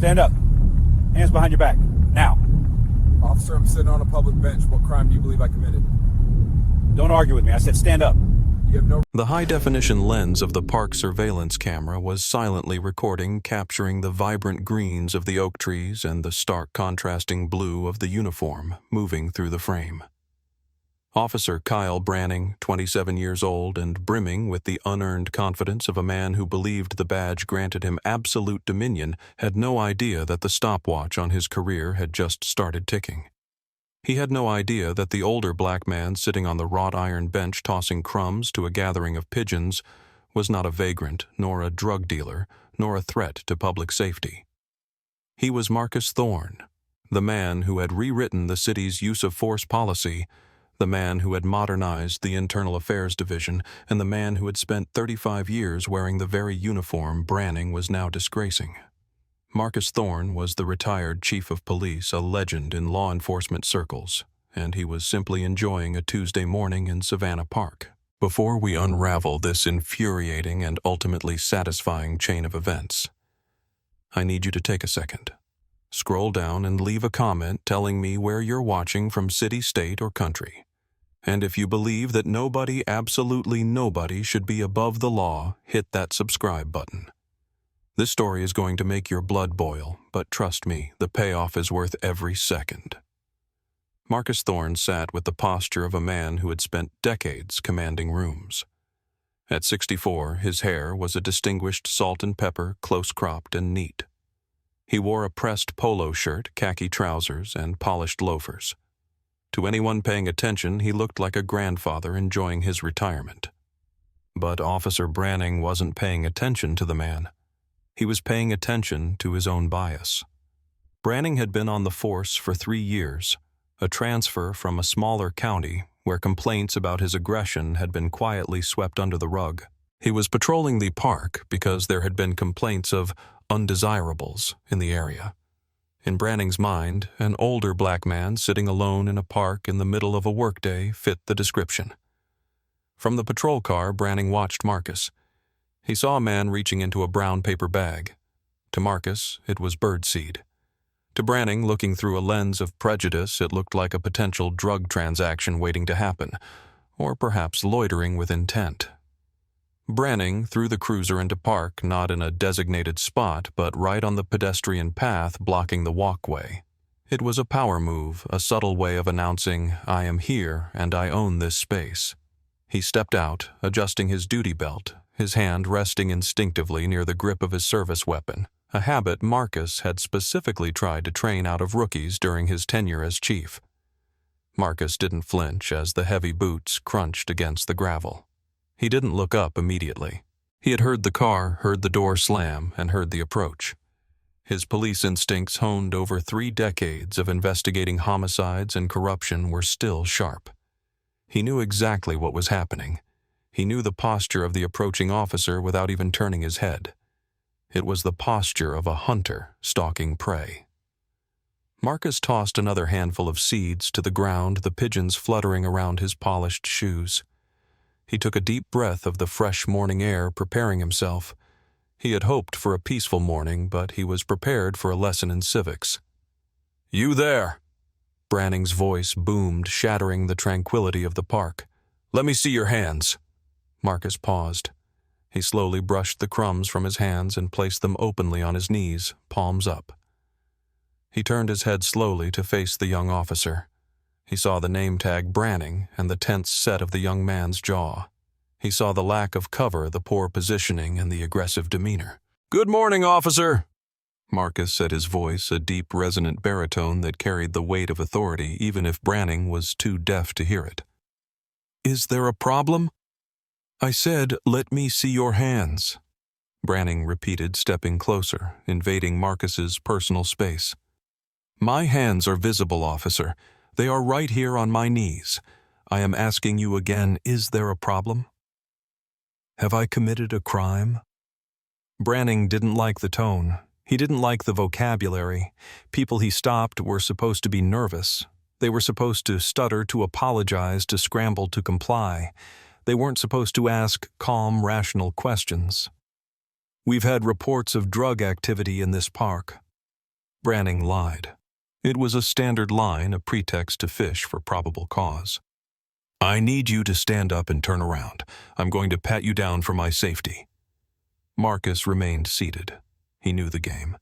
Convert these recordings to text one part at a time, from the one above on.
Stand up. Hands behind your back. Now. Officer, I'm sitting on a public bench. What crime do you believe I committed? Don't argue with me. I said stand up. You have no... The high-definition lens of the park surveillance camera was silently recording, capturing the vibrant greens of the oak trees and the stark contrasting blue of the uniform moving through the frame. Officer Kyle Branning, 27 years old and brimming with the unearned confidence of a man who believed the badge granted him absolute dominion, had no idea that the stopwatch on his career had just started ticking. He had no idea that the older black man sitting on the wrought iron bench tossing crumbs to a gathering of pigeons was not a vagrant, nor a drug dealer, nor a threat to public safety. He was Marcus Thorne, the man who had rewritten the city's use of force policy, the man who had modernized the Internal Affairs Division, and the man who had spent 35 years wearing the very uniform Branning was now disgracing. Marcus Thorne was the retired chief of police, a legend in law enforcement circles, and he was simply enjoying a Tuesday morning in Savannah Park. Before we unravel this infuriating and ultimately satisfying chain of events, I need you to take a second. Scroll down and leave a comment telling me where you're watching from city, state, or country. And if you believe that nobody, absolutely nobody, should be above the law, hit that subscribe button. This story is going to make your blood boil, but trust me, the payoff is worth every second. Marcus Thorne sat with the posture of a man who had spent decades commanding rooms. At 64, his hair was a distinguished salt and pepper, close-cropped and neat. He wore a pressed polo shirt, khaki trousers, and polished loafers. To anyone paying attention, he looked like a grandfather enjoying his retirement. But Officer Branning wasn't paying attention to the man. He was paying attention to his own bias. Branning had been on the force for 3 years, a transfer from a smaller county where complaints about his aggression had been quietly swept under the rug. He was patrolling the park because there had been complaints of undesirables in the area. In Branning's mind, an older black man sitting alone in a park in the middle of a workday fit the description. From the patrol car, Branning watched Marcus. He saw a man reaching into a brown paper bag. To Marcus, it was birdseed. To Branning, looking through a lens of prejudice, it looked like a potential drug transaction waiting to happen, or perhaps loitering with intent. Branning threw the cruiser into park, not in a designated spot, but right on the pedestrian path blocking the walkway. It was a power move, a subtle way of announcing, "I am here and I own this space." He stepped out, adjusting his duty belt, his hand resting instinctively near the grip of his service weapon, a habit Marcus had specifically tried to train out of rookies during his tenure as chief. Marcus didn't flinch as the heavy boots crunched against the gravel. He didn't look up immediately. He had heard the car, heard the door slam, and heard the approach. His police instincts, honed over 3 decades of investigating homicides and corruption, were still sharp. He knew exactly what was happening. He knew the posture of the approaching officer without even turning his head. It was the posture of a hunter stalking prey. Marcus tossed another handful of seeds to the ground, the pigeons fluttering around his polished shoes. He took a deep breath of the fresh morning air, preparing himself. He had hoped for a peaceful morning, but he was prepared for a lesson in civics. "You there!" Branning's voice boomed, shattering the tranquility of the park. "Let me see your hands." Marcus paused. He slowly brushed the crumbs from his hands and placed them openly on his knees, palms up. He turned his head slowly to face the young officer. He saw the name tag Branning and the tense set of the young man's jaw. He saw the lack of cover, the poor positioning, and the aggressive demeanor. "Good morning, officer," Marcus said, his voice a deep, resonant baritone that carried the weight of authority even if Branning was too deaf to hear it. "Is there a problem?" "I said, let me see your hands," Branning repeated, stepping closer, invading Marcus's personal space. "My hands are visible, officer. They are right here on my knees. I am asking you again, is there a problem? Have I committed a crime?" Branning didn't like the tone. He didn't like the vocabulary. People he stopped were supposed to be nervous. They were supposed to stutter, to apologize, to scramble to comply. They weren't supposed to ask calm, rational questions. "We've had reports of drug activity in this park." Branning lied. It was a standard line, a pretext to fish for probable cause. I need you to stand up and turn around. I'm going to pat you down for my safety. Marcus remained seated. He knew the game.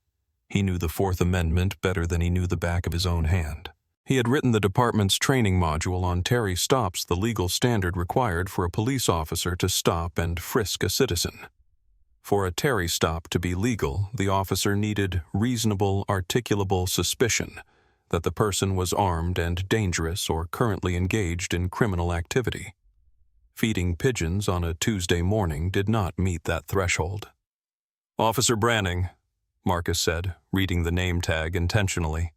He knew the Fourth Amendment better than he knew the back of his own hand. He had written the department's training module on Terry stops, the legal standard required for a police officer to stop and frisk a citizen. For a Terry stop to be legal, the officer needed reasonable, articulable suspicion that the person was armed and dangerous or currently engaged in criminal activity. Feeding pigeons on a Tuesday morning did not meet that threshold. Officer Branning, Marcus said, reading the name tag intentionally.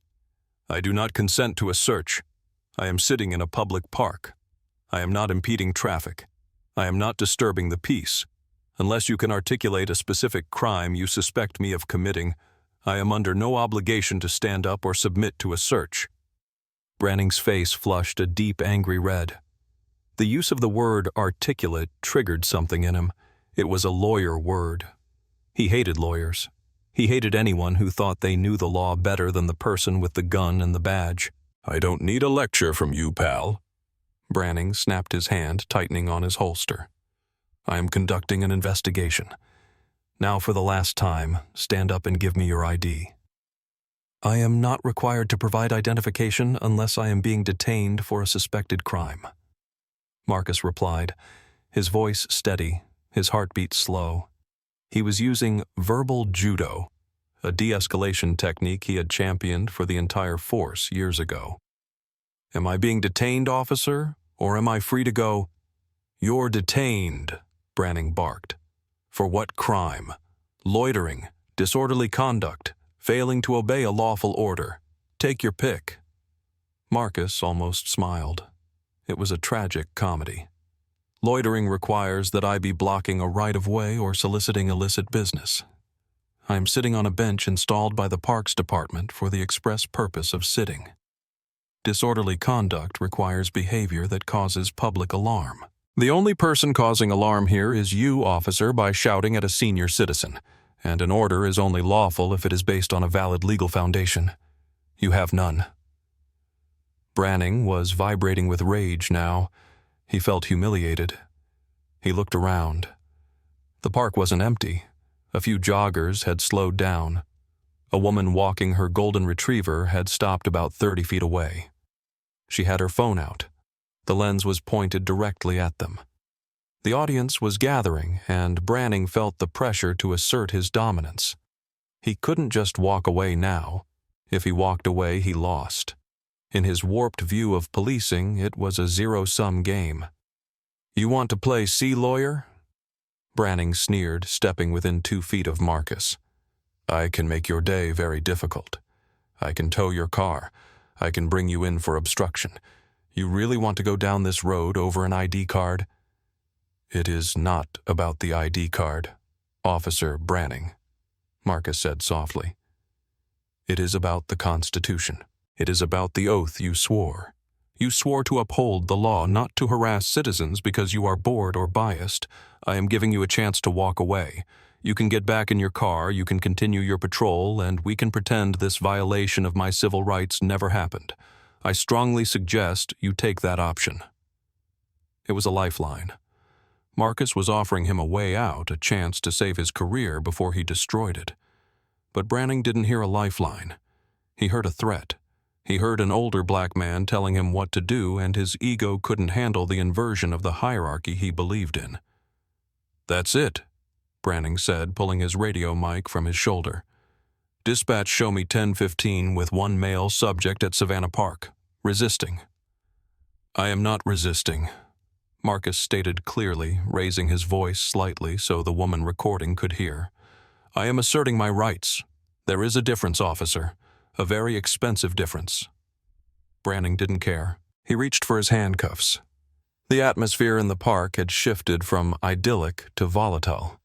I do not consent to a search. I am sitting in a public park. I am not impeding traffic. I am not disturbing the peace. Unless you can articulate a specific crime you suspect me of committing, I am under no obligation to stand up or submit to a search. Branning's face flushed a deep, angry red. The use of the word articulate triggered something in him. It was a lawyer word. He hated lawyers. He hated anyone who thought they knew the law better than the person with the gun and the badge. I don't need a lecture from you, pal. Branning snapped his hand, tightening on his holster. I am conducting an investigation. Now for the last time, stand up and give me your ID. I am not required to provide identification unless I am being detained for a suspected crime. Marcus replied, his voice steady, his heartbeat slow. He was using verbal judo, a de-escalation technique he had championed for the entire force years ago. Am I being detained, officer, or am I free to go? You're detained, Branning barked. For what crime? Loitering, disorderly conduct, failing to obey a lawful order. Take your pick. Marcus almost smiled. It was a tragic comedy. Loitering requires that I be blocking a right-of-way or soliciting illicit business. I am sitting on a bench installed by the Parks Department for the express purpose of sitting. Disorderly conduct requires behavior that causes public alarm. The only person causing alarm here is you, officer, by shouting at a senior citizen, and an order is only lawful if it is based on a valid legal foundation. You have none. Branning was vibrating with rage now. He felt humiliated. He looked around. The park wasn't empty. A few joggers had slowed down. A woman walking her golden retriever had stopped about 30 feet away. She had her phone out. The lens was pointed directly at them. The audience was gathering, and Branning felt the pressure to assert his dominance. He couldn't just walk away now. If he walked away, he lost. In his warped view of policing, it was a zero-sum game. You want to play sea lawyer? Branning sneered, stepping within 2 feet of Marcus. I can make your day very difficult. I can tow your car. I can bring you in for obstruction. You really want to go down this road over an ID card? It is not about the ID card, Officer Branning, Marcus said softly. It is about the Constitution. It is about the oath you swore. You swore to uphold the law, not to harass citizens because you are bored or biased. I am giving you a chance to walk away. You can get back in your car, you can continue your patrol, and we can pretend this violation of my civil rights never happened. I strongly suggest you take that option. It was a lifeline. Marcus was offering him a way out, a chance to save his career before he destroyed it. But Branning didn't hear a lifeline. He heard a threat. He heard an older black man telling him what to do, and his ego couldn't handle the inversion of the hierarchy he believed in. That's it, Branning said, pulling his radio mic from his shoulder. Dispatch show me 10:15 with one male subject at Savannah Park, resisting. I am not resisting, Marcus stated clearly, raising his voice slightly so the woman recording could hear. I am asserting my rights. There is a difference, officer. A very expensive difference. Branning didn't care. He reached for his handcuffs. The atmosphere in the park had shifted from idyllic to volatile.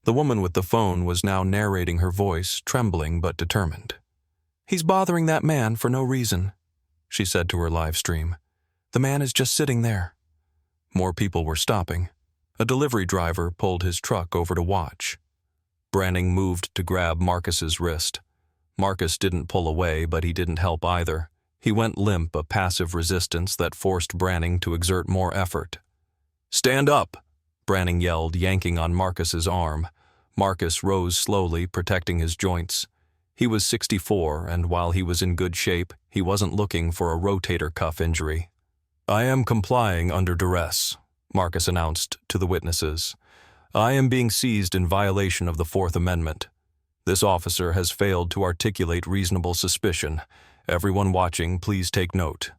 The woman with the phone was now narrating her voice, trembling but determined. He's bothering that man for no reason, she said to her live stream. The man is just sitting there. More people were stopping. A delivery driver pulled his truck over to watch. Branning moved to grab Marcus's wrist. Marcus didn't pull away, but he didn't help either. He went limp, a passive resistance that forced Branning to exert more effort. "Stand up!" Branning yelled, yanking on Marcus's arm. Marcus rose slowly, protecting his joints. He was 64, and while he was in good shape, he wasn't looking for a rotator cuff injury. "I am complying under duress," Marcus announced to the witnesses. "I am being seized in violation of the Fourth Amendment. This officer has failed to articulate reasonable suspicion. Everyone watching, please take note."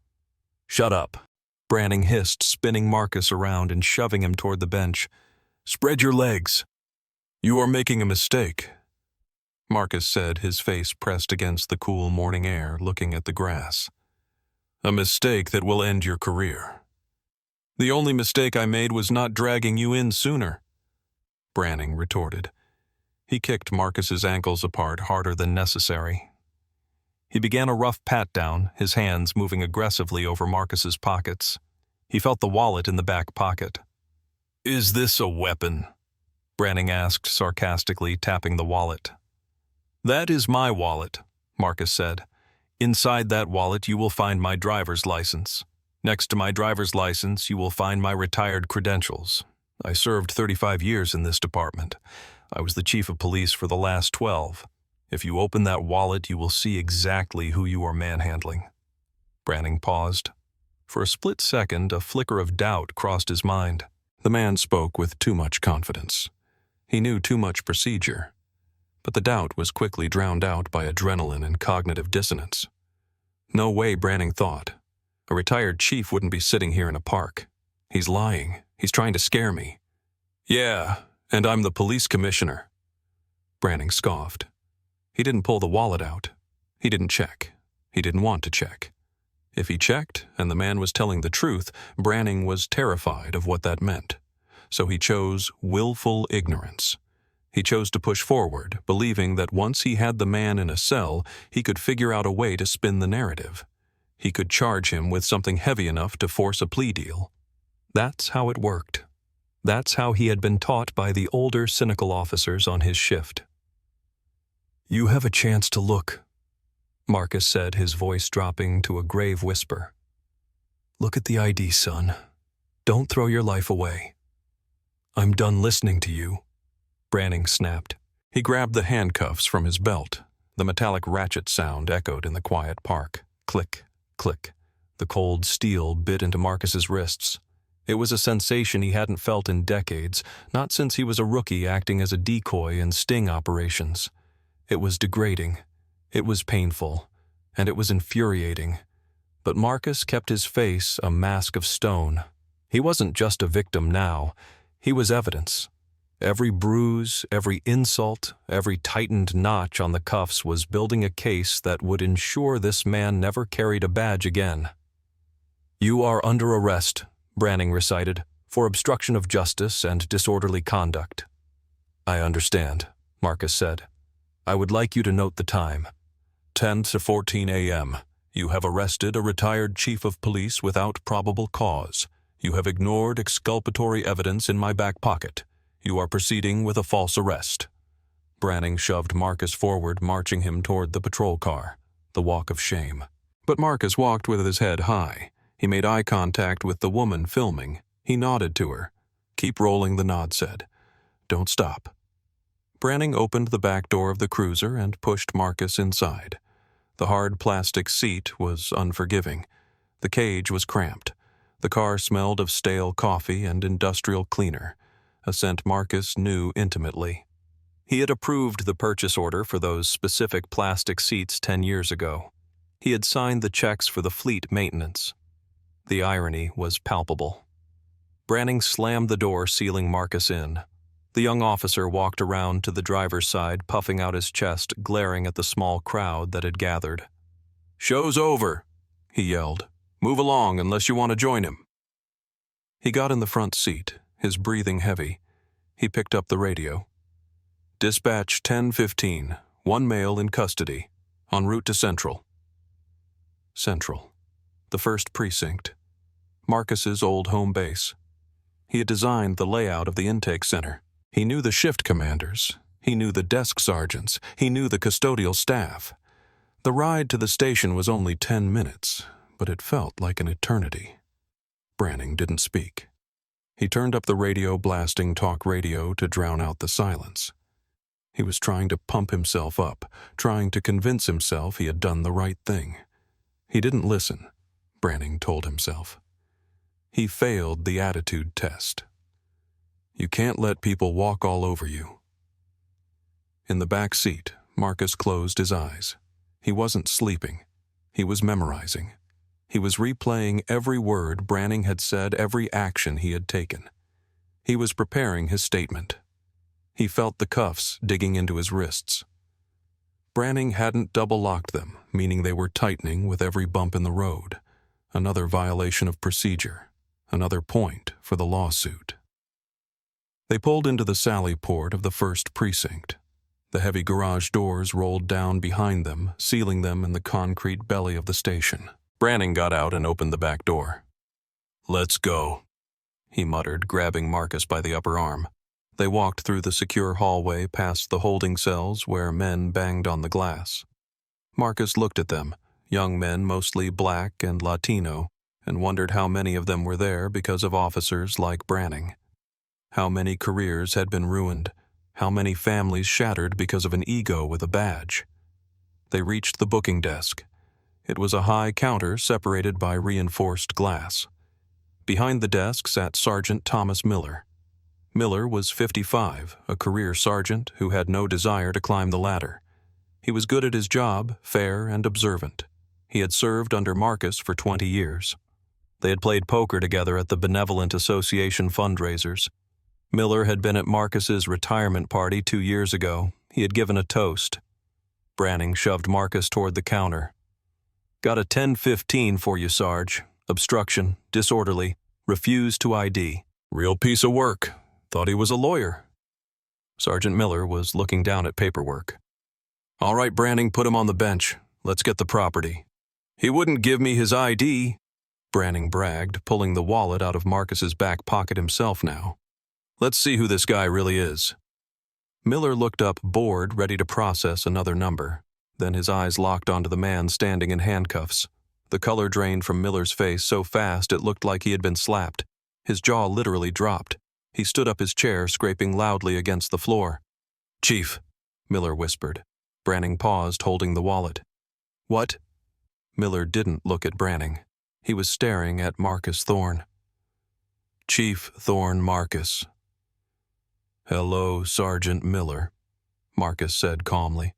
"Shut up," Branning hissed, spinning Marcus around and shoving him toward the bench. "Spread your legs." "You are making a mistake," Marcus said, his face pressed against the cool morning air, looking at the grass. "A mistake that will end your career." "The only mistake I made was not dragging you in sooner," Branning retorted. He kicked Marcus's ankles apart harder than necessary. He began a rough pat-down, his hands moving aggressively over Marcus's pockets. He felt the wallet in the back pocket. "Is this a weapon?" Branning asked sarcastically, tapping the wallet. "That is my wallet," Marcus said. "Inside that wallet you will find my driver's license. Next to my driver's license you will find my retired credentials. I served 35 years in this department. I was the chief of police for the last 12. If you open that wallet, you will see exactly who you are manhandling." Branning paused. For a split second, a flicker of doubt crossed his mind. The man spoke with too much confidence. He knew too much procedure. But the doubt was quickly drowned out by adrenaline and cognitive dissonance. No way, Branning thought. A retired chief wouldn't be sitting here in a park. He's lying. He's trying to scare me. "Yeah, and I'm the police commissioner." Branning scoffed. He didn't pull the wallet out. He didn't check. He didn't want to check. If he checked, and the man was telling the truth, Branning was terrified of what that meant. So he chose willful ignorance. He chose to push forward, believing that once he had the man in a cell, he could figure out a way to spin the narrative. He could charge him with something heavy enough to force a plea deal. That's how it worked. That's how he had been taught by the older, cynical officers on his shift. "You have a chance to look," Marcus said, his voice dropping to a grave whisper. "Look at the ID, son. Don't throw your life away." "I'm done listening to you," Branning snapped. He grabbed the handcuffs from his belt. The metallic ratchet sound echoed in the quiet park. Click, click. The cold steel bit into Marcus's wrists. It was a sensation he hadn't felt in decades, not since he was a rookie acting as a decoy in sting operations. It was degrading. It was painful. And it was infuriating. But Marcus kept his face a mask of stone. He wasn't just a victim now. He was evidence. Every bruise, every insult, every tightened notch on the cuffs was building a case that would ensure this man never carried a badge again. "You are under arrest," Branning recited, "for obstruction of justice and disorderly conduct." "I understand," Marcus said. "I would like you to note the time. 10 to 14 a.m. You have arrested a retired chief of police without probable cause. You have ignored exculpatory evidence in my back pocket. You are proceeding with a false arrest." Branning shoved Marcus forward, marching him toward the patrol car, the walk of shame. But Marcus walked with his head high. He made eye contact with the woman filming. He nodded to her. "Keep rolling," the nod said. "Don't stop." Branning opened the back door of the cruiser and pushed Marcus inside. The hard plastic seat was unforgiving. The cage was cramped. The car smelled of stale coffee and industrial cleaner, a scent Marcus knew intimately. He had approved the purchase order for those specific plastic seats 10 years ago. He had signed the checks for the fleet maintenance. The irony was palpable. Branning slammed the door, sealing Marcus in. The young officer walked around to the driver's side, puffing out his chest, glaring at the small crowd that had gathered. "Show's over," he yelled. "Move along unless you want to join him." He got in the front seat, his breathing heavy. He picked up the radio. "Dispatch 10:15, one male in custody, en route to Central." Central. The first precinct. Marcus's old home base. He had designed the layout of the intake center. He knew the shift commanders. He knew the desk sergeants. He knew the custodial staff. The ride to the station was only 10 minutes, but it felt like an eternity. Branning didn't speak. He turned up the radio, blasting talk radio to drown out the silence. He was trying to pump himself up, trying to convince himself he had done the right thing. He didn't listen, Branning told himself. He failed the attitude test. You can't let people walk all over you. In the back seat, Marcus closed his eyes. He wasn't sleeping. He was memorizing. He was replaying every word Branning had said, every action he had taken. He was preparing his statement. He felt the cuffs digging into his wrists. Branning hadn't double-locked them, meaning they were tightening with every bump in the road. Another violation of procedure. Another point for the lawsuit. They pulled into the sally port of the first precinct. The heavy garage doors rolled down behind them, sealing them in the concrete belly of the station. Branning got out and opened the back door. "Let's go," he muttered, grabbing Marcus by the upper arm. They walked through the secure hallway past the holding cells where men banged on the glass. Marcus looked at them, young men mostly black and Latino, and wondered how many of them were there because of officers like Branning. How many careers had been ruined, how many families shattered because of an ego with a badge. They reached the booking desk. It was a high counter separated by reinforced glass. Behind the desk sat Sergeant Thomas Miller. Miller was 55, a career sergeant who had no desire to climb the ladder. He was good at his job, fair and observant. He had served under Marcus for 20 years. They had played poker together at the Benevolent Association fundraisers. Miller had been at Marcus's retirement party 2 years ago. He had given a toast. Branning shoved Marcus toward the counter. "Got a 10-15 for you, Sarge. Obstruction, disorderly, refused to ID. Real piece of work. Thought he was a lawyer." Sergeant Miller was looking down at paperwork. "All right, Branning, put him on the bench. Let's get the property." "He wouldn't give me his ID," Branning bragged, pulling the wallet out of Marcus's back pocket himself now. "Let's see who this guy really is." Miller looked up, bored, ready to process another number. Then his eyes locked onto the man standing in handcuffs. The color drained from Miller's face so fast it looked like he had been slapped. His jaw literally dropped. He stood up his chair, scraping loudly against the floor. "Chief," Miller whispered. Branning paused, holding the wallet. "What?" Miller didn't look at Branning. He was staring at Marcus Thorne. "Chief Thorne Marcus." "Hello, Sergeant Miller," Marcus said calmly.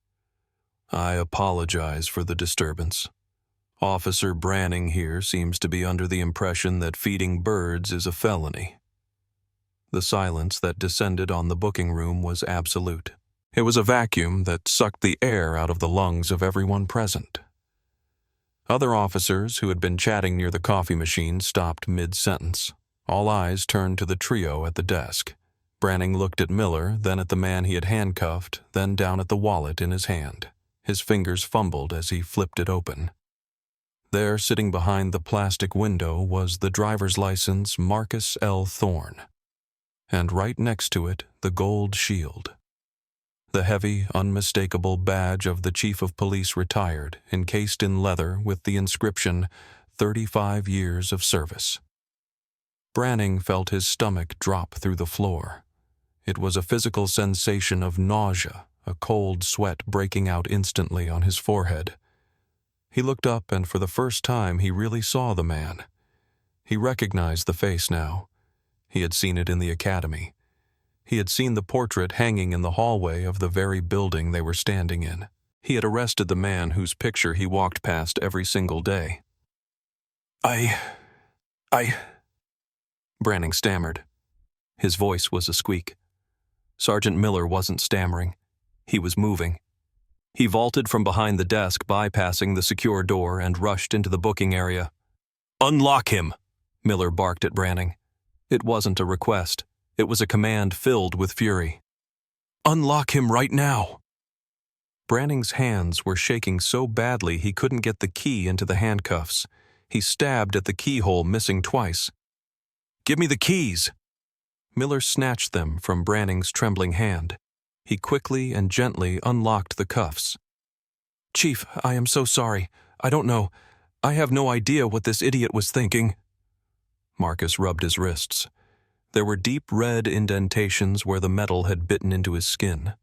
"I apologize for the disturbance. Officer Branning here seems to be under the impression that feeding birds is a felony." The silence that descended on the booking room was absolute. It was a vacuum that sucked the air out of the lungs of everyone present. Other officers who had been chatting near the coffee machine stopped mid-sentence. All eyes turned to the trio at the desk. Branning looked at Miller, then at the man he had handcuffed, then down at the wallet in his hand. His fingers fumbled as he flipped it open. There, sitting behind the plastic window, was the driver's license Marcus L. Thorne. And right next to it, the gold shield. The heavy, unmistakable badge of the Chief of Police retired, encased in leather with the inscription, 35 years of service. Branning felt his stomach drop through the floor. It was a physical sensation of nausea, a cold sweat breaking out instantly on his forehead. He looked up, and for the first time he really saw the man. He recognized the face now. He had seen it in the academy. He had seen the portrait hanging in the hallway of the very building they were standing in. He had arrested the man whose picture he walked past every single day. I... Branning stammered. His voice was a squeak. Sergeant Miller wasn't stammering. He was moving. He vaulted from behind the desk, bypassing the secure door, and rushed into the booking area. "Unlock him!" Miller barked at Branning. It wasn't a request. It was a command filled with fury. "Unlock him right now!" Branning's hands were shaking so badly he couldn't get the key into the handcuffs. He stabbed at the keyhole, missing twice. "Give me the keys!" Miller snatched them from Branning's trembling hand. He quickly and gently unlocked the cuffs. Chief, I am so sorry. I don't know. I have no idea what this idiot was thinking. Marcus rubbed his wrists. There were deep red indentations where the metal had bitten into his skin.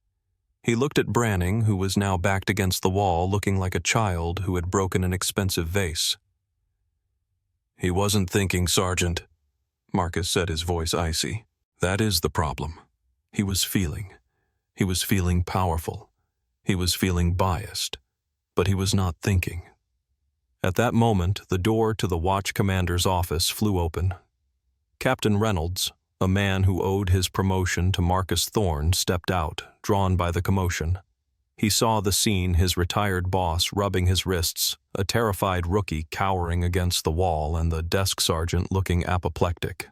He looked at Branning, who was now backed against the wall, looking like a child who had broken an expensive vase. He wasn't thinking, Sergeant, Marcus said, his voice icy. That is the problem. He was feeling. He was feeling powerful. He was feeling biased. But he was not thinking. At that moment, the door to the watch commander's office flew open. Captain Reynolds, a man who owed his promotion to Marcus Thorne, stepped out, drawn by the commotion. He saw the scene, his retired boss rubbing his wrists, a terrified rookie cowering against the wall, and the desk sergeant looking apoplectic.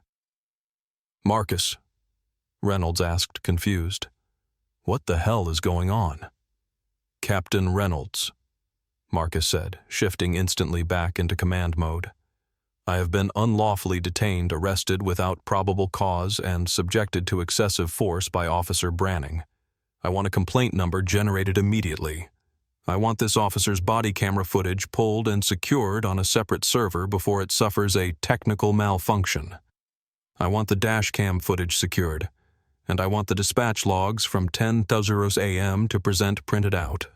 Marcus, Reynolds asked, confused. What the hell is going on? Captain Reynolds, Marcus said, shifting instantly back into command mode. I have been unlawfully detained, arrested without probable cause, and subjected to excessive force by Officer Branning. I want a complaint number generated immediately. I want this officer's body camera footage pulled and secured on a separate server before it suffers a technical malfunction. I want the dash cam footage secured, and I want the dispatch logs from 10:00 a.m. to present printed out.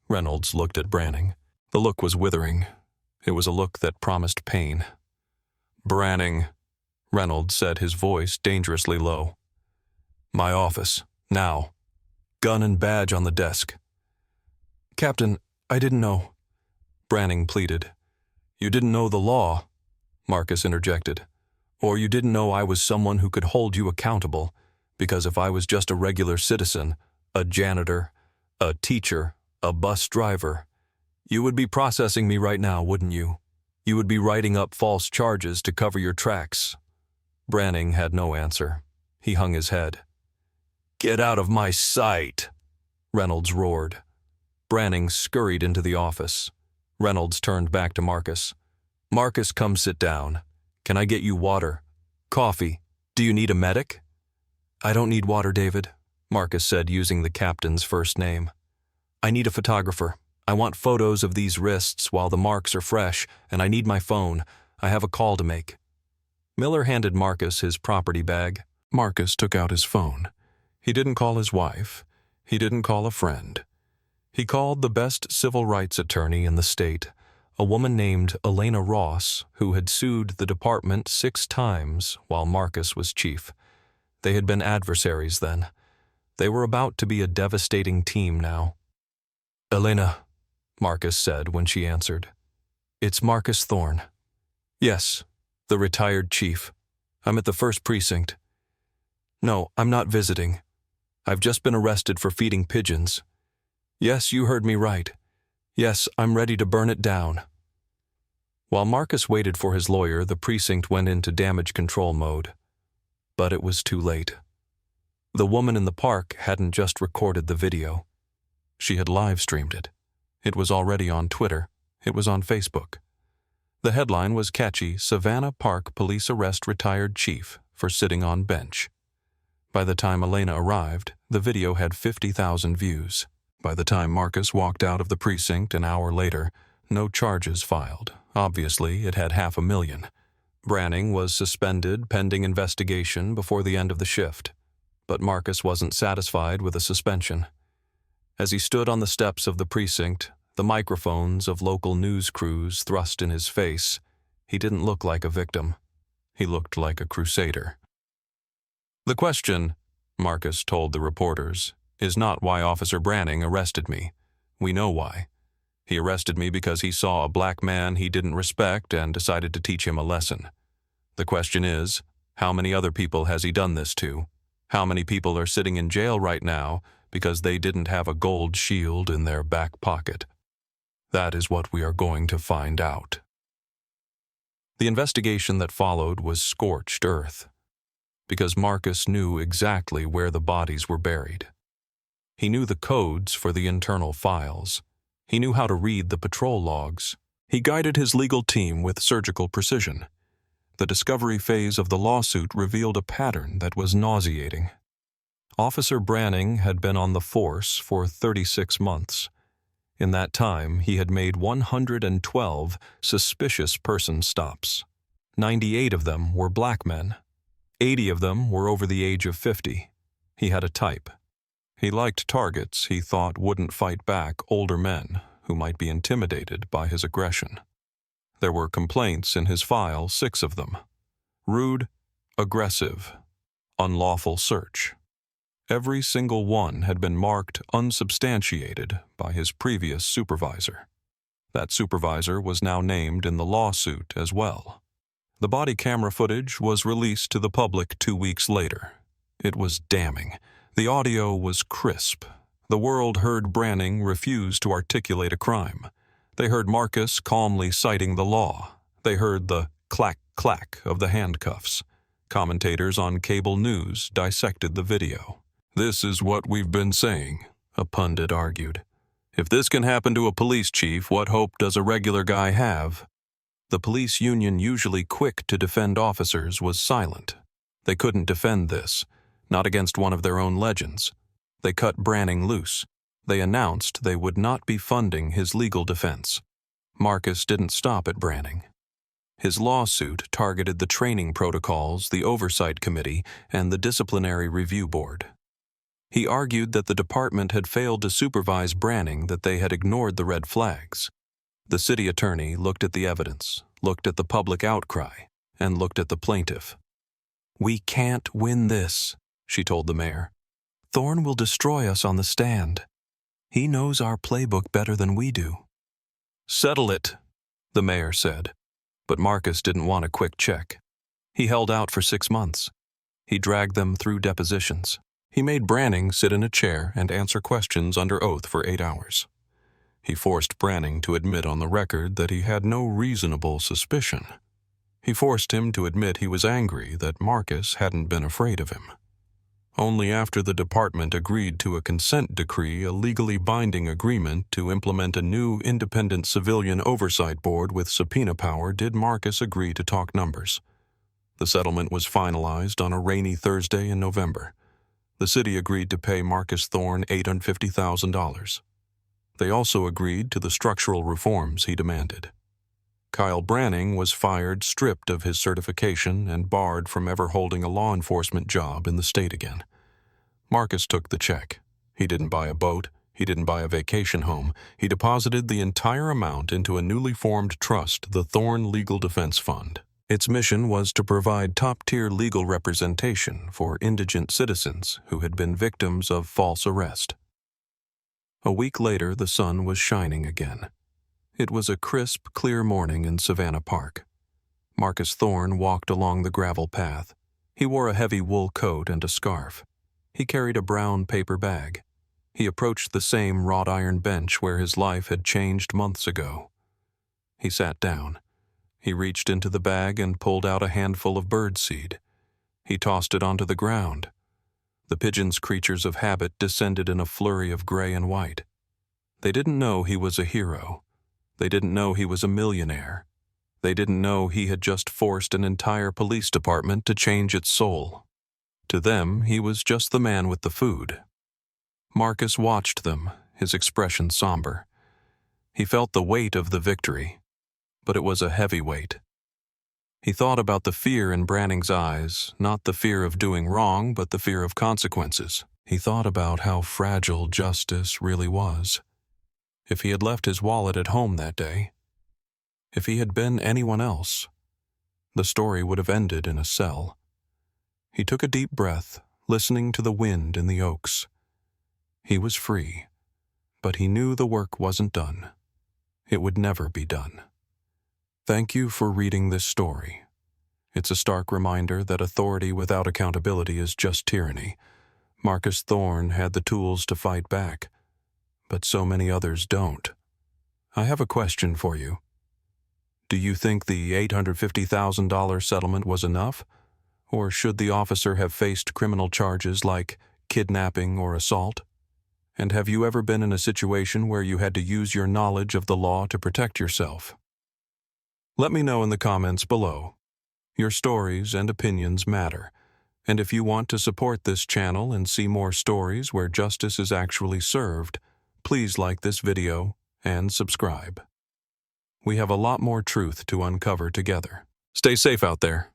Reynolds looked at Branning. The look was withering. It was a look that promised pain. Branning, Reynolds said, his voice dangerously low. My office, now. Gun and badge on the desk. Captain, I didn't know. Branning pleaded. You didn't know the law, Marcus interjected. Or you didn't know I was someone who could hold you accountable, because if I was just a regular citizen, a janitor, a teacher, a bus driver, you would be processing me right now, wouldn't you? You would be writing up false charges to cover your tracks. Branning had no answer. He hung his head. Get out of my sight, Reynolds roared. Branning scurried into the office. Reynolds turned back to Marcus. Marcus, come sit down. Can I get you water? Coffee? Do you need a medic? I don't need water, David, Marcus said, using the captain's first name. I need a photographer. I want photos of these wrists while the marks are fresh, and I need my phone. I have a call to make. Miller handed Marcus his property bag. Marcus took out his phone. He didn't call his wife. He didn't call a friend. He called the best civil rights attorney in the state, a woman named Elena Ross, who had sued the department 6 times while Marcus was chief. They had been adversaries then. They were about to be a devastating team now. Elena, Marcus said when she answered. It's Marcus Thorne. Yes, the retired chief. I'm at the 1st precinct. No, I'm not visiting. I've just been arrested for feeding pigeons. Yes, you heard me right. Yes, I'm ready to burn it down. While Marcus waited for his lawyer, the precinct went into damage control mode. But it was too late. The woman in the park hadn't just recorded the video. She had live-streamed it. It was already on Twitter. It was on Facebook. The headline was catchy, Savannah Park Police Arrest Retired Chief for Sitting on Bench. By the time Elena arrived, the video had 50,000 views. By the time Marcus walked out of the precinct an hour later, no charges filed. Obviously, it had 500,000. Branning was suspended pending investigation before the end of the shift. But Marcus wasn't satisfied with a suspension. As he stood on the steps of the precinct, the microphones of local news crews thrust in his face, he didn't look like a victim. He looked like a crusader. The question, Marcus told the reporters, is not why Officer Branning arrested me. We know why. He arrested me because he saw a black man he didn't respect and decided to teach him a lesson. The question is, how many other people has he done this to? How many people are sitting in jail right now because they didn't have a gold shield in their back pocket? That is what we are going to find out. The investigation that followed was scorched earth, because Marcus knew exactly where the bodies were buried. He knew the codes for the internal files. He knew how to read the patrol logs. He guided his legal team with surgical precision. The discovery phase of the lawsuit revealed a pattern that was nauseating. Officer Branning had been on the force for 36 months. In that time, he had made 112 suspicious person stops. 98 of them were black men. 80 of them were over the age of 50. He had a type. He liked targets he thought wouldn't fight back older men who might be intimidated by his aggression. There were complaints in his file, 6 of them. Rude, aggressive, unlawful search. Every single one had been marked unsubstantiated by his previous supervisor. That supervisor was now named in the lawsuit as well. The body camera footage was released to the public 2 weeks later. It was damning. The audio was crisp. The world heard Branning refuse to articulate a crime. They heard Marcus calmly citing the law. They heard the clack-clack of the handcuffs. Commentators on cable news dissected the video. "This is what we've been saying," a pundit argued. "If this can happen to a police chief, what hope does a regular guy have?" The police union, usually quick to defend officers, was silent. They couldn't defend this, not against one of their own legends. They cut Branning loose. They announced they would not be funding his legal defense. Marcus didn't stop at Branning. His lawsuit targeted the training protocols, the oversight committee, and the disciplinary review board. He argued that the department had failed to supervise Branning, that they had ignored the red flags. The city attorney looked at the evidence, looked at the public outcry, and looked at the plaintiff. "We can't win this," she told the mayor. "Thorne will destroy us on the stand. He knows our playbook better than we do." "Settle it," the mayor said. But Marcus didn't want a quick check. He held out for 6 months. He dragged them through depositions. He made Branning sit in a chair and answer questions under oath for 8 hours. He forced Branning to admit on the record that he had no reasonable suspicion. He forced him to admit he was angry that Marcus hadn't been afraid of him. Only after the department agreed to a consent decree, a legally binding agreement to implement a new independent civilian oversight board with subpoena power, did Marcus agree to talk numbers. The settlement was finalized on a rainy Thursday in November. The city agreed to pay Marcus Thorne $850,000. They also agreed to the structural reforms he demanded. Kyle Branning was fired, stripped of his certification, and barred from ever holding a law enforcement job in the state again. Marcus took the check. He didn't buy a boat. He didn't buy a vacation home. He deposited the entire amount into a newly formed trust, the Thorne Legal Defense Fund. Its mission was to provide top-tier legal representation for indigent citizens who had been victims of false arrest. A week later, the sun was shining again. It was a crisp, clear morning in Savannah Park. Marcus Thorne walked along the gravel path. He wore a heavy wool coat and a scarf. He carried a brown paper bag. He approached the same wrought iron bench where his life had changed months ago. He sat down. He reached into the bag and pulled out a handful of birdseed. He tossed it onto the ground. The pigeons, creatures of habit, descended in a flurry of gray and white. They didn't know he was a hero. They didn't know he was a millionaire. They didn't know he had just forced an entire police department to change its soul. To them, he was just the man with the food. Marcus watched them, his expression somber. He felt the weight of the victory, but it was a heavy weight. He thought about the fear in Branning's eyes, not the fear of doing wrong, but the fear of consequences. He thought about how fragile justice really was. If he had left his wallet at home that day, if he had been anyone else, the story would have ended in a cell. He took a deep breath, listening to the wind in the oaks. He was free, but he knew the work wasn't done. It would never be done. Thank you for reading this story. It's a stark reminder that authority without accountability is just tyranny. Marcus Thorne had the tools to fight back, but so many others don't. I have a question for you. Do you think the $850,000 settlement was enough? Or should the officer have faced criminal charges like kidnapping or assault? And have you ever been in a situation where you had to use your knowledge of the law to protect yourself? Let me know in the comments below. Your stories and opinions matter. And if you want to support this channel and see more stories where justice is actually served, please like this video, and subscribe. We have a lot more truth to uncover together. Stay safe out there.